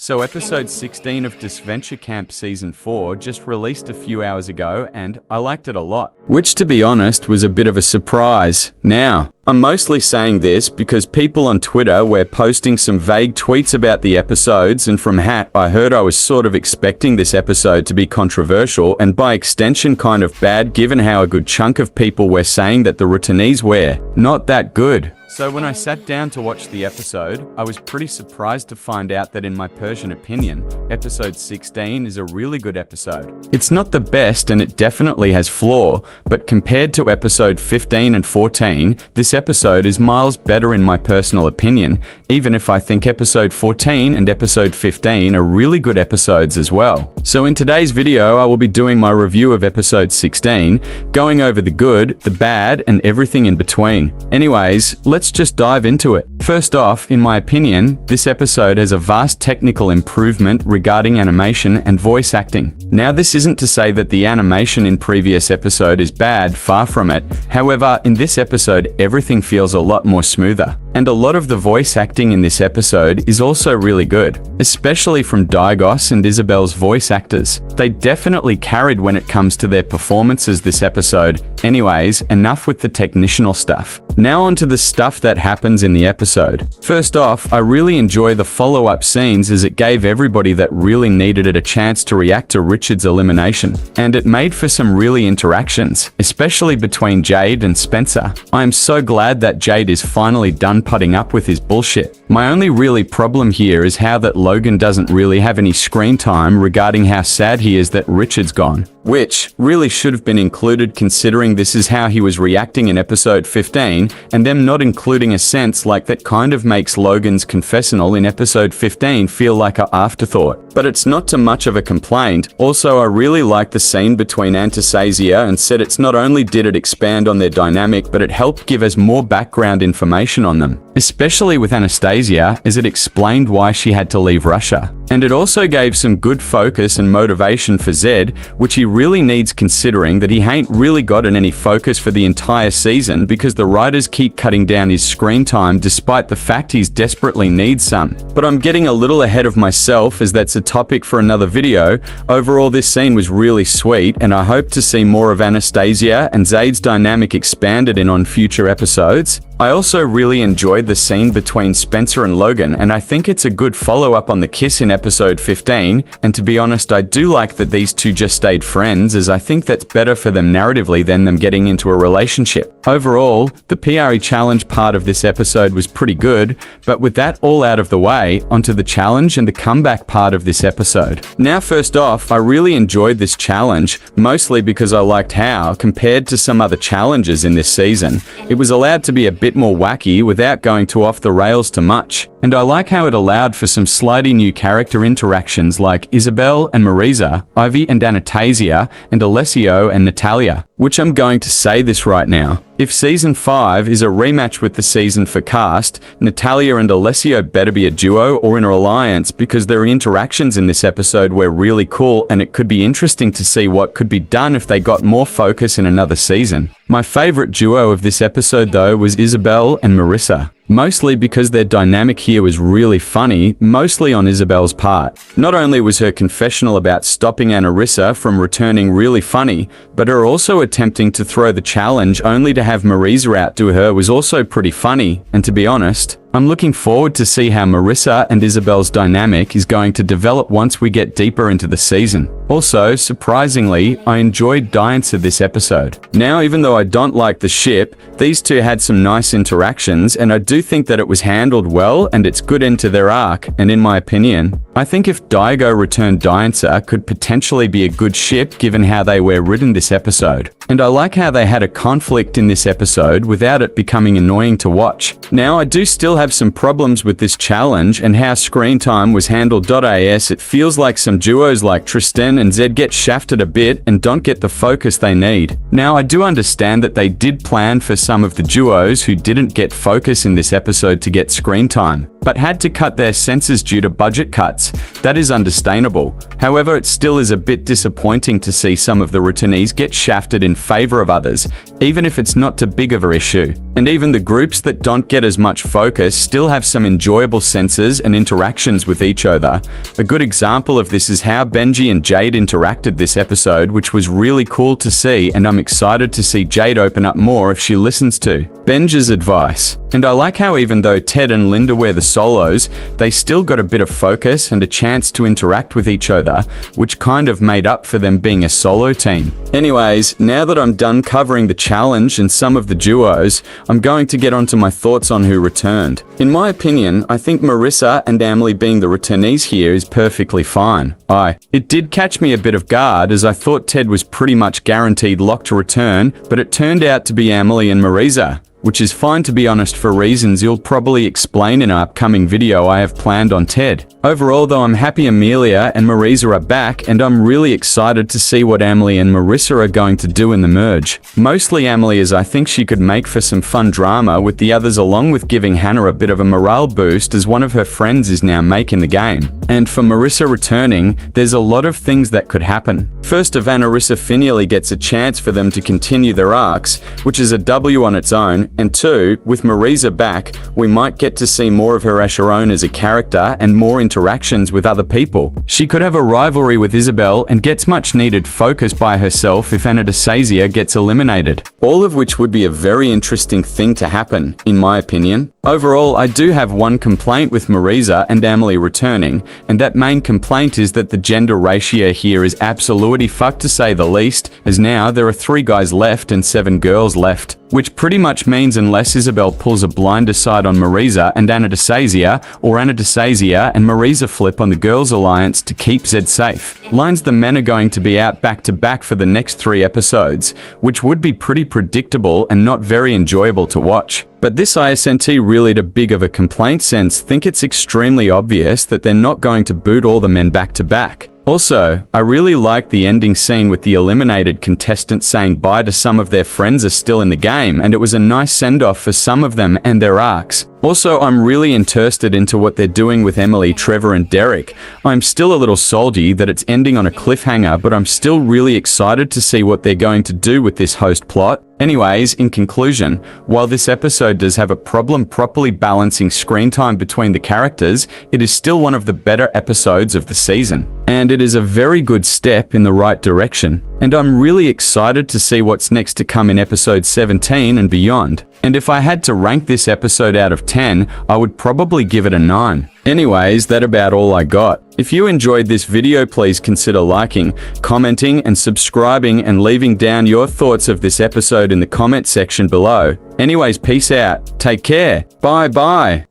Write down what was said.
So episode 16 of Disventure Camp Season 4 just released a few hours ago and I liked it a lot. Which, to be honest, was a bit of a surprise. Now, I'm mostly saying this because people on Twitter were posting some vague tweets about the episodes, and from Hat I heard I was sort of expecting this episode to be controversial and by extension kind of bad, given how a good chunk of people were saying that the Ruttenese were not that good. So when I sat down to watch the episode, I was pretty surprised to find out that in my Persian opinion, episode 16 is a really good episode. It's not the best and it definitely has flaw, but compared to episode 15 and 14, this episode is miles better in my personal opinion, even if I think episode 14 and episode 15 are really good episodes as well. So in today's video, I will be doing my review of episode 16, going over the good, the bad, and everything in between. Anyways, let's just dive into it. First off, in my opinion, this episode has a vast technical improvement regarding animation and voice acting. Now, this isn't to say that the animation in previous episode is bad, far from it. However, in this episode, everything feels a lot more smoother. And a lot of the voice acting in this episode is also really good, especially from Diegos and Isabel's voice actors. They definitely carried when it comes to their performances this episode. Anyways, enough with the technical stuff. Now onto the stuff that happens in the episode. First off, I really enjoy the follow-up scenes as it gave everybody that really needed it a chance to react to Richard's elimination. And it made for some really interactions, especially between Jade and Spencer. I am so glad that Jade is finally done putting up with his bullshit. My only really problem here is how that Logan doesn't really have any screen time regarding how sad he is that Richard's gone. Which really should have been included considering this is how he was reacting in episode 15, and them not including a sense like that kind of makes Logan's confessional in episode 15 feel like an afterthought. But it's not too much of a complaint. Also, I really like the scene between Anastasia and said it's not only did it expand on their dynamic, but it helped give us more background information on them. Especially with Anastasia, as it explained why she had to leave Russia. And it also gave some good focus and motivation for Zed, which he really needs considering that he ain't really gotten any focus for the entire season because the writers keep cutting down his screen time despite the fact he's desperately needs some. But I'm getting a little ahead of myself as that's a topic for another video. Overall, this scene was really sweet and I hope to see more of Anastasia and Zed's dynamic expanded in on future episodes. I also really enjoyed the scene between Spencer and Logan, and I think it's a good follow-up on the kiss in episode 15, and to be honest, I do like that these two just stayed friends, as I think that's better for them narratively than them getting into a relationship. Overall, the PRE challenge part of this episode was pretty good, but with that all out of the way, onto the challenge and the comeback part of this episode. Now first off, I really enjoyed this challenge, mostly because I liked how, compared to some other challenges in this season, it was allowed to be a bit more wacky without going too off the rails too much. And I like how it allowed for some slightly new character interactions like Isabel and Marisa, Ivy and Anastasia, and Alessio and Natalia. Which I'm going to say this right now. If Season 5 is a rematch with the season for cast, Natalia and Alessio better be a duo or in an alliance because their interactions in this episode were really cool and it could be interesting to see what could be done if they got more focus in another season. My favorite duo of this episode though was Isabel and Marisa. Mostly because their dynamic here was really funny, mostly on Isabel's part. Not only was her confessional about stopping Anarissa from returning really funny, but her also attempting to throw the challenge only to have Marisa outdo her was also pretty funny, and to be honest, I'm looking forward to see how Marisa and Isabel's dynamic is going to develop once we get deeper into the season. Also, surprisingly, I enjoyed Dianca this episode. Now, even though I don't like the ship, these two had some nice interactions and I do think that it was handled well and it's good end to their arc, and in my opinion, I think if Daigo returned Dianca could potentially be a good ship given how they were written this episode. And I like how they had a conflict in this episode without it becoming annoying to watch. Now, I do still have some problems with this challenge and how screen time was handled. As it feels like some duos like Tristan and Zed get shafted a bit and don't get the focus they need. Now, I do understand that they did plan for some of the duos who didn't get focus in this episode to get screen time, but had to cut their senses due to budget cuts. That is understandable. However, it still is a bit disappointing to see some of the Ruttenese get shafted in favor of others, even if it's not too big of an issue. And even the groups that don't get as much focus still have some enjoyable senses and interactions with each other. A good example of this is how Benji and Jade interacted this episode, which was really cool to see, and I'm excited to see Jade open up more if she listens to Benji's advice. And I like how even though Ted and Linda were the solos, they still got a bit of focus and a chance to interact with each other, which kind of made up for them being a solo team. Anyways, now that I'm done covering the challenge and some of the duos, I'm going to get onto my thoughts on who returned. In my opinion, I think Marissa and Emily being the returnees here is perfectly fine. It did catch me a bit of guard, as I thought Ted was pretty much guaranteed locked to return, but it turned out to be Emily and Marissa, which is fine to be honest for reasons you'll probably explain in an upcoming video I have planned on Ted. Overall though, I'm happy Amelia and Marissa are back, and I'm really excited to see what Emily and Marissa are going to do in the merge. Mostly Emily, as I think she could make for some fun drama with the others, along with giving Hannah a bit of a morale boost as one of her friends is now making the game. And for Marissa returning, there's a lot of things that could happen. First, if Anarissa finally gets a chance for them to continue their arcs, which is a W on its own, and 2, with Marissa back, we might get to see more of her as her own as a character and more interactions with other people. She could have a rivalry with Isabel and gets much needed focus by herself if Anarissa gets eliminated. All of which would be a very interesting thing to happen, in my opinion. Overall, I do have one complaint with Marissa and Emily returning, and that main complaint is that the gender ratio here is absolutely fucked to say the least, as now there are 3 guys left and 7 girls left. Which pretty much means unless Isabel pulls a blind side on Marissa and Anarissa, or Anarissa and Marissa flip on the girls' alliance to keep Zed safe, lines the men are going to be out back to back for the next 3 episodes, which would be pretty predictable and not very enjoyable to watch. But this isn't really a big of a complaint, since think it's extremely obvious that they're not going to boot all the men back to back. Also, I really liked the ending scene with the eliminated contestants saying bye to some of their friends are still in the game, and it was a nice send-off for some of them and their arcs. Also, I'm really interested into what they're doing with Emily, Trevor and Derek. I'm still a little salty that it's ending on a cliffhanger, but I'm still really excited to see what they're going to do with this host plot. Anyways, in conclusion, while this episode does have a problem properly balancing screen time between the characters, it is still one of the better episodes of the season. And it is a very good step in the right direction. And I'm really excited to see what's next to come in episode 17 and beyond. And if I had to rank this episode out of 10, I would probably give it a 9. Anyways, that's about all I got. If you enjoyed this video, please consider liking, commenting and subscribing, and leaving down your thoughts of this episode in the comment section below. Anyways, peace out. Take care. Bye bye.